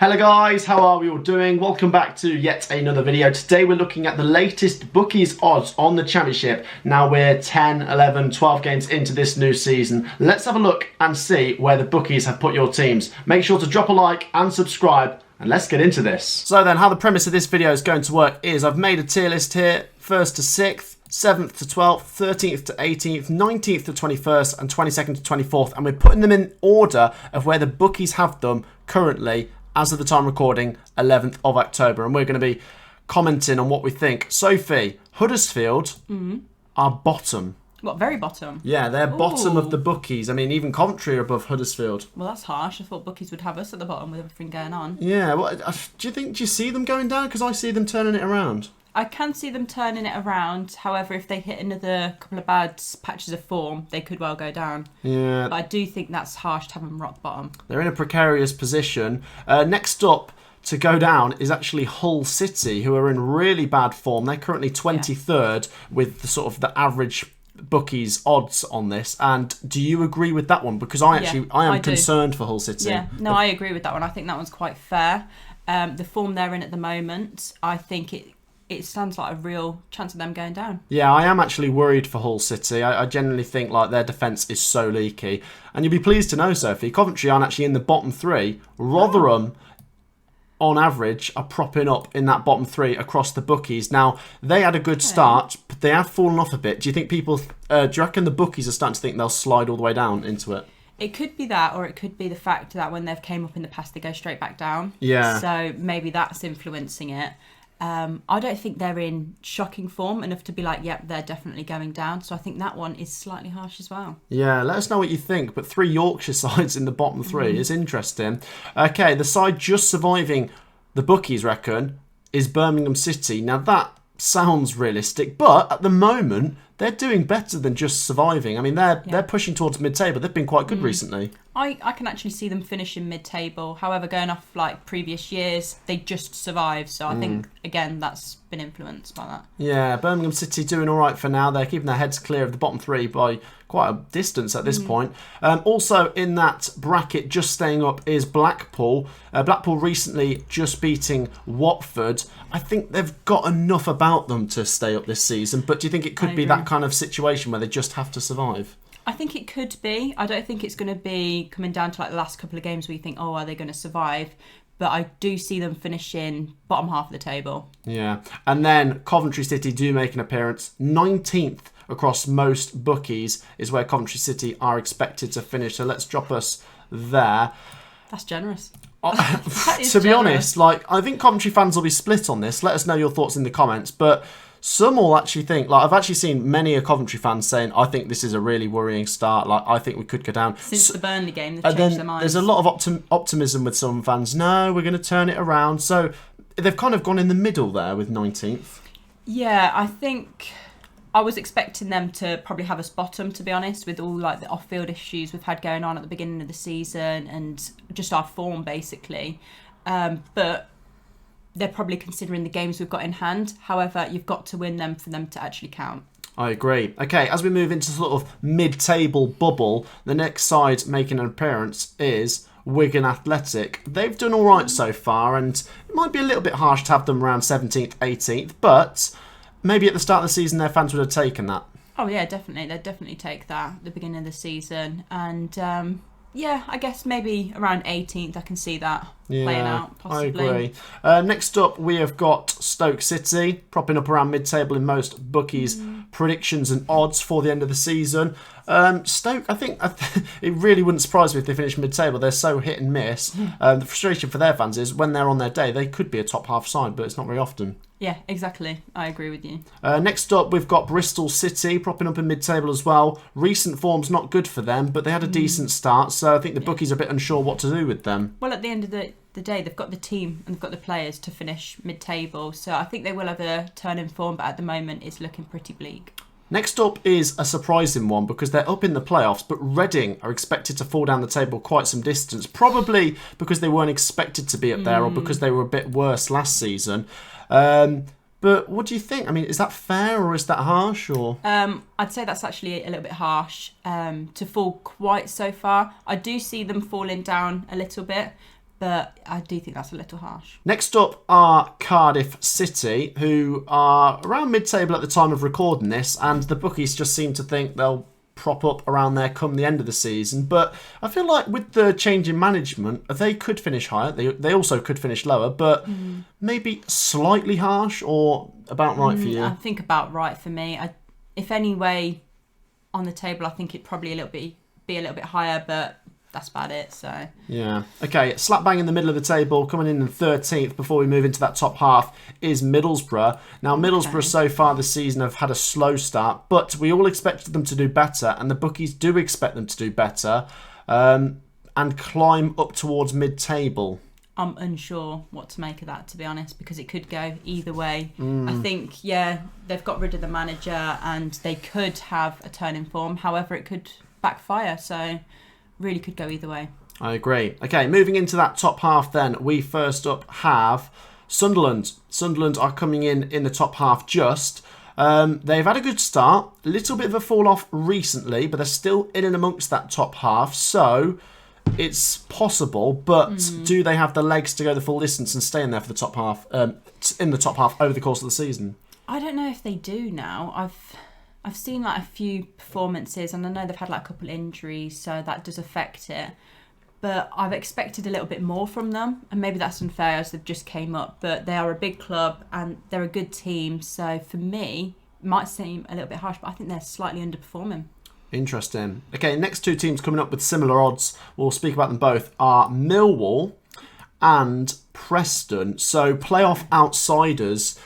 Hello guys, how are we all doing? Welcome back to yet another video. Today we're looking at the latest Bookies odds on the Championship. Now we're 10, 11, 12 games into this new season. Let's have a look and see where the Bookies have put your teams. Make sure to drop a like and subscribe, and let's get into this. So then, how the premise of this video is going to work is I've made a tier list here, 1st to 6th, 7th to 12th, 13th to 18th, 19th to 21st, and 22nd to 24th, and we're putting them in order of where the Bookies have them currently as of the time recording, 11th of October, and we're going to be commenting on what we think. Sophie, Huddersfield are bottom. What, very bottom? Yeah, they're bottom of the Bookies. I mean, even Coventry are above Huddersfield. Well, that's harsh. I thought Bookies would have us at the bottom with everything going on. Yeah, well, do you see them going down? Because I see them turning it around. I can see them turning it around. However, if they hit another couple of bad patches of form, they could well go down. Yeah. But I do think that's harsh to have them rock bottom. They're in a precarious position. Next up to go down is actually Hull City, who are in really bad form. They're currently 23rd with the sort of the average Bookies odds on this. And do you agree with that one? Because I am concerned for Hull City. Yeah, no, I agree with that one. I think that one's quite fair. The form they're in at the moment, I think it stands like a real chance of them going down. Yeah, I am actually worried for Hull City. I genuinely think like their defence is so leaky. And you'll be pleased to know, Sophie, Coventry aren't actually in the bottom three. Rotherham, on average, are propping up in that bottom three across the Bookies. Now, they had a good start, but they have fallen off a bit. Do you think do you reckon the Bookies are starting to think they'll slide all the way down into it? It could be that, or it could be the fact that when they've came up in the past, they go straight back down. Yeah. So maybe that's influencing it. I don't think they're in shocking form enough to be like, yep, they're definitely going down. So I think that one is slightly harsh as well. Yeah, let us know what you think. But 3 Yorkshire sides in the bottom three is interesting. Okay, the side just surviving, the Bookies reckon, is Birmingham City. Now that sounds realistic, but at the moment they're doing better than just surviving. I mean, they're pushing towards mid-table. They've been quite good recently. I can actually see them finishing mid-table. However, going off like previous years, they just survived. So I think, again, that's been influenced by that. Yeah, Birmingham City doing all right for now. They're keeping their heads clear of the bottom three by quite a distance at this point. Also in that bracket, just staying up, is Blackpool. Blackpool recently just beating Watford. I think they've got enough about them to stay up this season. But do you think it could be that kind of situation where they just have to survive? I think it could be. I don't think it's going to be coming down to like the last couple of games where you think, oh, are they going to survive? But I do see them finishing bottom half of the table. Yeah. And then Coventry City do make an appearance. 19th across most Bookies is where Coventry City are expected to finish. So let's drop us there. That's generous. To be honest, I think Coventry fans will be split on this. Let us know your thoughts in the comments. But some will actually think, I've actually seen many Coventry fans saying, I think this is a really worrying start. I think we could go down. Since the Burnley game, they've changed their minds. There's a lot of optimism with some fans. No, we're going to turn it around. So they've kind of gone in the middle there with 19th. Yeah, I think I was expecting them to probably have us bottom, to be honest, with all the off-field issues we've had going on at the beginning of the season and just our form, basically. But they're probably considering the games we've got in hand. However, you've got to win them for them to actually count. I agree. Okay, as we move into sort of mid-table bubble, the next side making an appearance is Wigan Athletic. They've done all right so far, and it might be a little bit harsh to have them around 17th, 18th, but maybe at the start of the season their fans would have taken that. Oh yeah, definitely. They'd definitely take that at the beginning of the season. And yeah, I guess maybe around 18th I can see that playing out, possibly. I agree. Next up, we have got Stoke City, propping up around mid-table in most Bookies' predictions and odds for the end of the season. Stoke, I think it really wouldn't surprise me if they finish mid-table. They're so hit and miss. The frustration for their fans is when they're on their day, they could be a top half side, but it's not very often. Yeah, exactly. I agree with you. Next up, we've got Bristol City propping up in mid-table as well. Recent form's not good for them, but they had a decent start, so I think the Bookies are a bit unsure what to do with them. Well, at the end of the day, they've got the team and they've got the players to finish mid-table, so I think they will have a turn in form, but at the moment it's looking pretty bleak. Next up is a surprising one because they're up in the playoffs, but Reading are expected to fall down the table quite some distance, probably because they weren't expected to be up there or because they were a bit worse last season. But what do you think? I mean, is that fair or is that harsh? Or I'd say that's actually a little bit harsh to fall quite so far. I do see them falling down a little bit, but I do think that's a little harsh. Next up are Cardiff City, who are around mid-table at the time of recording this, and the bookies just seem to think they'll prop up around there come the end of the season. But I feel like with the change in management, they could finish higher. They also could finish lower, but maybe slightly harsh or about right for you? I think about right for me. If anyway on the table, I think it'd probably be a little bit higher, but that's about it. So yeah, okay. Slap bang in the middle of the table, coming in 13th before we move into that top half is Middlesbrough. Now, Middlesbrough so far this season have had a slow start, but we all expected them to do better, and the bookies do expect them to do better and climb up towards mid-table. I'm unsure what to make of that, to be honest, because it could go either way. I think, they've got rid of the manager and they could have a turn in form. However, it could backfire, so really could go either way. I agree. Okay, moving into that top half then, we first up have Sunderland. Sunderland are coming in the top half just. They've had a good start, a little bit of a fall off recently, but they're still in and amongst that top half, so it's possible, but do they have the legs to go the full distance and stay in there for the top half, in the top half over the course of the season? I don't know if they do now. I've seen like a few performances, and I know they've had like a couple injuries, so that does affect it. But I've expected a little bit more from them, and maybe that's unfair as they've just came up. But they are a big club and they're a good team, so for me, it might seem a little bit harsh, but I think they're slightly underperforming. Interesting. Okay, next two teams coming up with similar odds, we'll speak about them both, are Millwall and Preston. So playoff outsiders.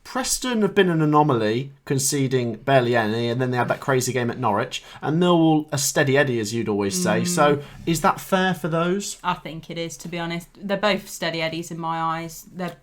Preston have been an anomaly, conceding barely any, and then they had that crazy game at Norwich. And Millwall, a steady Eddie, as you'd always say. So is that fair for those? I think it is, to be honest. They're both steady Eddies in my eyes. They're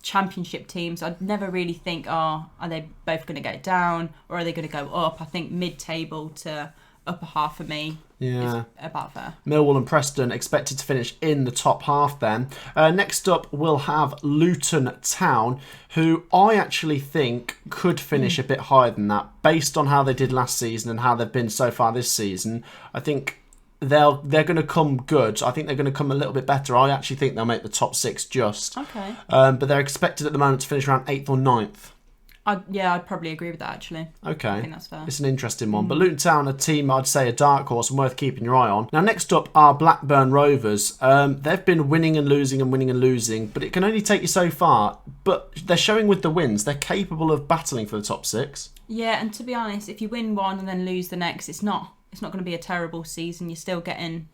championship teams. I'd never really think, are they both going to go down or are they going to go up? I think mid-table to upper half for me is about fair. Millwall and Preston expected to finish in the top half then. Next up, we'll have Luton Town, who I actually think could finish a bit higher than that, based on how they did last season and how they've been so far this season. I think they're going to come good. I think they're going to come a little bit better. I actually think they'll make the top six just. Okay. But they're expected at the moment to finish around 8th or 9th. I'd probably agree with that, actually. Okay. I think that's fair. It's an interesting one. But Luton Town, a team I'd say a dark horse and worth keeping your eye on. Now, next up are Blackburn Rovers. They've been winning and losing, but it can only take you so far. But they're showing with the wins, they're capable of battling for the top six. Yeah, and to be honest, if you win one and then lose the next, it's not going to be a terrible season. You're still getting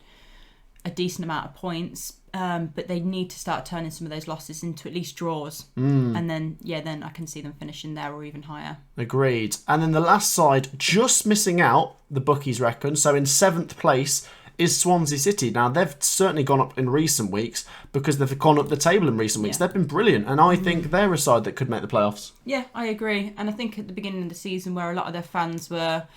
a decent amount of points, but they need to start turning some of those losses into at least draws. And then I can see them finishing there or even higher. Agreed. And then the last side, just missing out, the bookies reckon. So in 7th place is Swansea City. Now, they've certainly gone up in recent weeks because they've gone up the table in recent weeks. They've been brilliant, and I think they're a side that could make the playoffs. Yeah, I agree. And I think at the beginning of the season where a lot of their fans were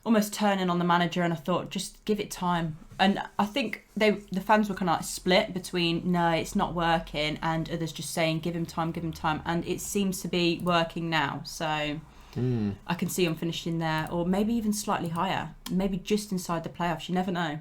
almost turning on the manager, and I thought, just give it time. And I think the fans were kind of like split between, no, it's not working, and others just saying, give him time. And it seems to be working now. So I can see them finishing there, or maybe even slightly higher, maybe just inside the playoffs. You never know.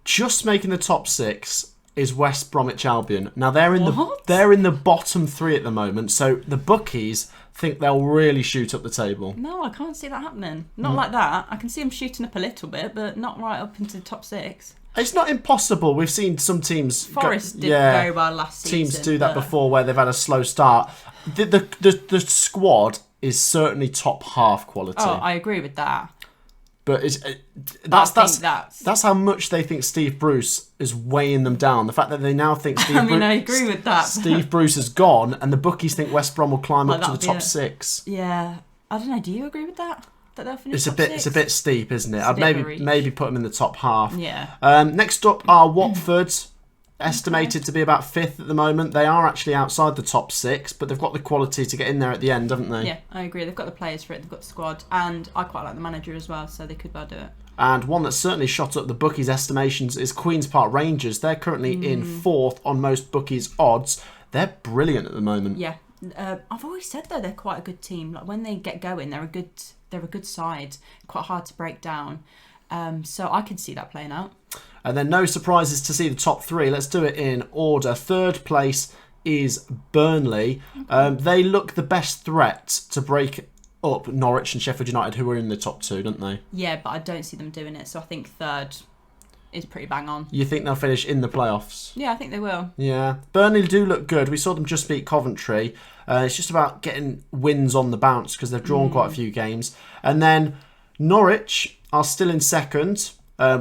Just making the top six is West Bromwich Albion. Now they're in the bottom three at the moment, so the bookies think they'll really shoot up the table. No, I can't see that happening. Not like that. I can see them shooting up a little bit, but not right up into the top six. It's not impossible. We've seen some teams. Forest did very well last season. Teams do that before where they've had a slow start. The squad is certainly top half quality. Oh, I agree with that. But that's how much they think Steve Bruce is weighing them down. The fact that they now think I agree with that. Steve Bruce is gone, and the bookies think West Brom will climb up to the top six. Yeah, I don't know. Do you agree with that? That they'll finish It's top a bit. six? It's a bit steep, isn't it? I'd maybe put them in the top half. Yeah. Next up are Watford. Estimated to be about 5th at the moment. They are actually outside the top six, but they've got the quality to get in there at the end, haven't they? Yeah, I agree. They've got the players for it. They've got the squad, and I quite like the manager as well, so they could well do it. And one that's certainly shot up the bookies' estimations is Queen's Park Rangers. They're currently in 4th on most bookies' odds. They're brilliant at the moment. Yeah, I've always said though they're quite a good team. Like when they get going, they're a good side. Quite hard to break down. So I can see that playing out. And then no surprises to see the top three. Let's do it in order. Third place is Burnley. They look the best threat to break up Norwich and Sheffield United, who are in the top two, don't they? Yeah, but I don't see them doing it. So I think third is pretty bang on. You think they'll finish in the playoffs? Yeah, I think they will. Yeah. Burnley do look good. We saw them just beat Coventry. It's just about getting wins on the bounce because they've drawn quite a few games. And then Norwich are still in second,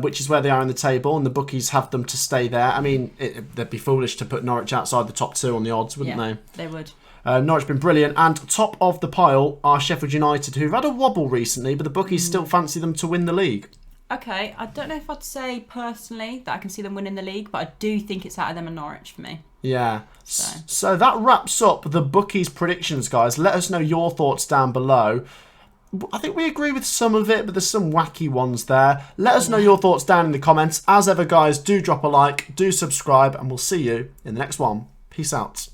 which is where they are in the table, and the bookies have them to stay there. I mean, they'd be foolish to put Norwich outside the top two on the odds, wouldn't they? They would. Norwich have been brilliant, and top of the pile are Sheffield United, who've had a wobble recently, but the bookies still fancy them to win the league. Okay, I don't know if I'd say personally that I can see them winning the league, but I do think it's out of them and Norwich for me. Yeah. So that wraps up the bookies' predictions, guys. Let us know your thoughts down below. I think we agree with some of it, but there's some wacky ones there. Let us know your thoughts down in the comments. As ever, guys, do drop a like, do subscribe, and we'll see you in the next one. Peace out.